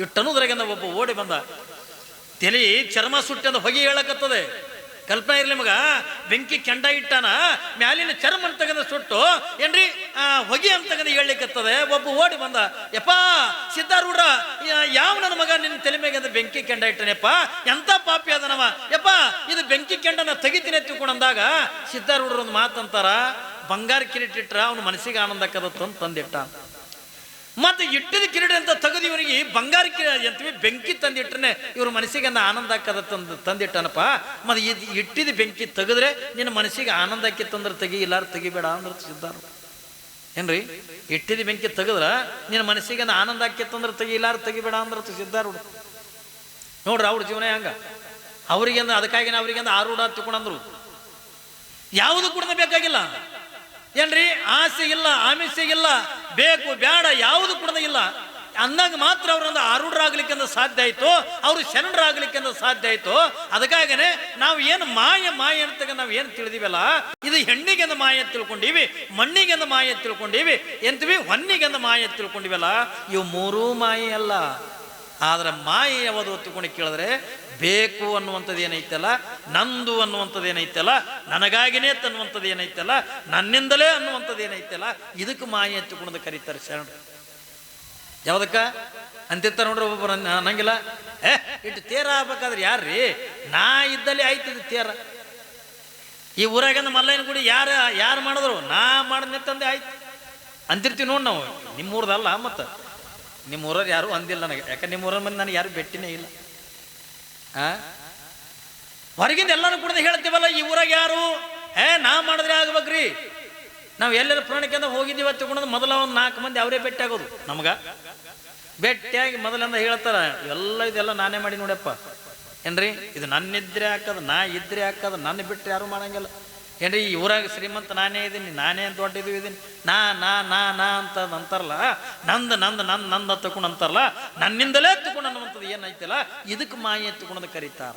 ಇಟ್ಟನುದ್ರಾಗ ಒಬ್ಬ ಓಡಿ ಬಂದ. ತಲೆ ಚರ್ಮ ಸುಟ್ಟಂದ ಹೊಗೆ ಹೇಳಕತ್ತದೆ. ಕಲ್ಪನೆ ಇರ್ಲಿ ಮಗ, ಬೆಂಕಿ ಕೆಂಡ ಇಟ್ಟಾನ, ಮ್ಯಾಲಿನ ಚರ್ಮ ಅಂತ ತೆಗೆದ ಸುಟ್ಟು ಏನ್ರಿ ಹೊಗೆ ಅಂತ ತೆಗೆದು ಹೇಳಲಿಕ್ಕತ್ತದೆ. ಒಬ್ಬ ಓಡಿ ಬಂದ, ಯಪ್ಪಾ ಸಿದ್ಧಾರೂಢ, ಯಾವ ನನ್ನ ಮಗ ನಿನ್ನ ತಲೆ ಮೇಲೆ ಬೆಂಕಿ ಕೆಂಡ ಇಟ್ಟನೆಪ್ಪ, ಎಂತ ಪಾಪಿ ಅದನವ, ಯಪ್ಪ ಇದು ಬೆಂಕಿ ಕೆಂಡನ ತೆಗಿತೀನಿ ಎತ್ತಿಕೊಂಡಂದಾಗ ಸಿದ್ಧಾರೂಢರು ಒಂದು ಮಾತಂತಾರ, ಬಂಗಾರ ಕಿರೀಟ ಇಟ್ರ ಅವನ ಮನಸ್ಸಿಗೆ ಆನಂದ ಆಕದತ್ತು ಅಂತ ತಂದಿಟ್ಟ. ಮತ್ತೆ ಇಟ್ಟಿದ ಕಿರೀಟ ಅಂತ ತೆಗೆದು ಇವನಿಗೆ ಬಂಗಾರ ಅಂತೀವಿ ಬೆಂಕಿ ತಂದಿಟ್ರೆ ಇವ್ರ ಮನಸ್ಸಿಗೆ ಆನಂದ ಆಕದ ತಂದಿಟ್ಟನಪ್ಪ. ಮತ್ತೆ ಇದು ಇಟ್ಟಿದ ಬೆಂಕಿ ತೆಗೆದ್ರೆ ನಿನ್ನ ಮನಸ್ಸಿಗೆ ಆನಂದ ಆಕಿತ್ತಂದ್ರೆ ತೆಗಿ, ಇಲ್ಲಾರ ತೆಗಿಬೇಡ ಅಂದ್ರೆ ಸಿದ್ಧಾರೂಢ. ಏನ್ರಿ, ಇಟ್ಟಿದ ಬೆಂಕಿ ತೆಗೆದ್ರ ನಿನ್ನ ಮನಸ್ಸಿಗೆ ಆನಂದ ಆಕಿತ್ತಂದ್ರೆ ತೆಗಿ, ಇಲ್ಲಾರ ತೆಗಿಬೇಡ ಅಂದ್ರೆ ಸಿದ್ಧಾರೂಢ. ನೋಡ್ರಿ ಅವ್ರ ಜೀವನ ಹೆಂಗ. ಅವ್ರಿಗೆ ಅದಕ್ಕಾಗಿ ಅವ್ರಿಗೆ ಆರೂಢ ತಿಳ್ಕೊಂಡ್ರು. ಯಾವುದು ಕೂಡ ಬೇಕಾಗಿಲ್ಲ ಏನ್ರಿ, ಆಸೆ ಇಲ್ಲ, ಆಮಿಷೆ ಇಲ್ಲ, ಬೇಕು ಬೇಡ ಯಾವುದು ಕೂಡ ಇಲ್ಲ ಅಂದಾಗ ಮಾತ್ರ ಅವರೊಂದು ಆರೂಢರಾಗ್ಲಿಕ್ಕೆ ಸಾಧ್ಯ ಆಯ್ತು, ಅವರು ಶರಣರಾಗ್ಲಿಕ್ಕೆ ಸಾಧ್ಯ ಆಯ್ತು. ಅದಕ್ಕಾಗನೆ ನಾವು ಏನು ಮಾಯ ಅಂತ ನಾವು ಏನು ತಿಳಿದಿವಲ್ಲ, ಇದು ಹೆಣ್ಣಿಗೆಂದು ಮಾಯ ತಿಳ್ಕೊಂಡಿವಿ, ಮಣ್ಣಿಗೆಂದು ಮಾಯ ತಿಳ್ಕೊಂಡಿವಿ, ಎಂತೀವಿ ಹೊನ್ನಿಗೆಂದು ಮಾಯ ತಿಳ್ಕೊಂಡಿವಲ್ಲ, ಇವು ಮೂರೂ ಮಾಯೆ ಅಲ್ಲ. ಆದ್ರೆ ಮಾಯೆ ಯಾವುದು ತಿಳ್ಕೊಂಡು ಕೇಳಿದ್ರೆ ಬೇಕು ಅನ್ನುವಂಥದ್ದು ಏನೈತಲ್ಲ, ನಂದು ಅನ್ನುವಂಥದ್ದು ಏನೈತಲ್ಲ, ನನಗಾಗಿನೇ ಅನ್ನುವಂಥದ್ದು ಏನೈತಲ್ಲ, ನನ್ನಿಂದಲೇ ಅನ್ನುವಂಥದ್ದು ಏನೈತಲ್ಲ, ಇದಕ್ಕೆ ಮಾಯೆ ಎತ್ತುಕೊಂಡು ಕರೀತಾರೆ ಶರಣರು. ಯಾವ್ದಕ್ಕ ಅಂತಿರ್ತಾರೆ ನೋಡ್ರಿ ಒಬ್ಬೊಬ್ಬರು ಅನ್ನಂಗಿಲ್ಲ. ಇಟ್ಟು ತೇರ ಆಗ್ಬೇಕಾದ್ರೆ ಯಾರ್ರೀ, ನಾ ಇದ್ದಲ್ಲಿ ಆಯ್ತಿದ್ದು ತೇರ. ಈ ಊರಾಗಂದ ಮಲ್ಲಯ್ಯನ ಗುಡಿ ಯಾರು ಮಾಡಿದ್ರು, ನಾ ಮಾಡಿದ್ನೆ ತಂದೆ ಆಯ್ತು ಅಂತಿರ್ತೀವಿ ನೋಡಿ ನಾವು. ನಿಮ್ಮೂರ್ದಲ್ಲ, ಮತ್ತು ನಿಮ್ಮೂರವ್ರು ಯಾರು ಅಂದಿಲ್ಲ ನನಗೆ, ಯಾಕಂದ್ರೆ ನಿಮ್ಮೂರ ಮಂದಿ ನನಗೆ ಯಾರು ಭೇಟಿನೇ ಇಲ್ಲ. ಹೊರಗಿಂದ ಎಲ್ಲಾನು ಕೂಡ ಹೇಳ್ತೀವಲ್ಲ, ಈ ಊರಾಗ ಯಾರು ನಾ ಮಾಡಿದ್ರೆ ಆಗ್ಬೇಕ್ರಿ. ನಾವು ಎಲ್ಲರ ಪ್ರಾಣಿಕೆಂದ ಹೋಗಿದ್ದೀವಿ ತಗೊಂಡು ಮೊದಲ ಒಂದು 4 ಮಂದಿ ಅವರೇ ಭೇಟಿ ಆಗೋದು. ನಮ್ಗ ಭೇಟಿಯಾಗಿ ಮೊದಲಿಂದ ಹೇಳ್ತಾರ, ಇದೆಲ್ಲ ನಾನೇ ಮಾಡಿ ನೋಡಪ್ಪ ಏನ್ರಿ, ಇದು ನನ್ನಿದ್ರೆ ಹಾಕದ, ನಾ ಇದ್ರೆ ಹಾಕದ, ನನ್ನ ಬಿಟ್ಟರೆ ಯಾರು ಮಾಡಂಗಿಲ್ಲ ಏನ್ರಿ. ಈ ಊರಾಗ ಶ್ರೀಮಂತ ನಾನೇ ಇದ್ದೀನಿ, ನಾನೇ ದೊಡ್ಡದು ಇದ್ದೀನಿ, ನಾ ಅಂತ ಅಂತಾರಲ್ಲ, ನಂದು ತಕೊಂಡು ಅಂತಾರಲ್ಲ, ನನ್ನಿಂದಲೇ ತಕೊಂಡು ಅನ್ನುವಂಥದ್ದು ಏನೈತಲ್ಲ, ಇದಕ್ಕೆ ಮಾಯೆ ತಗೊಂಡು ಕರೀತಾರ.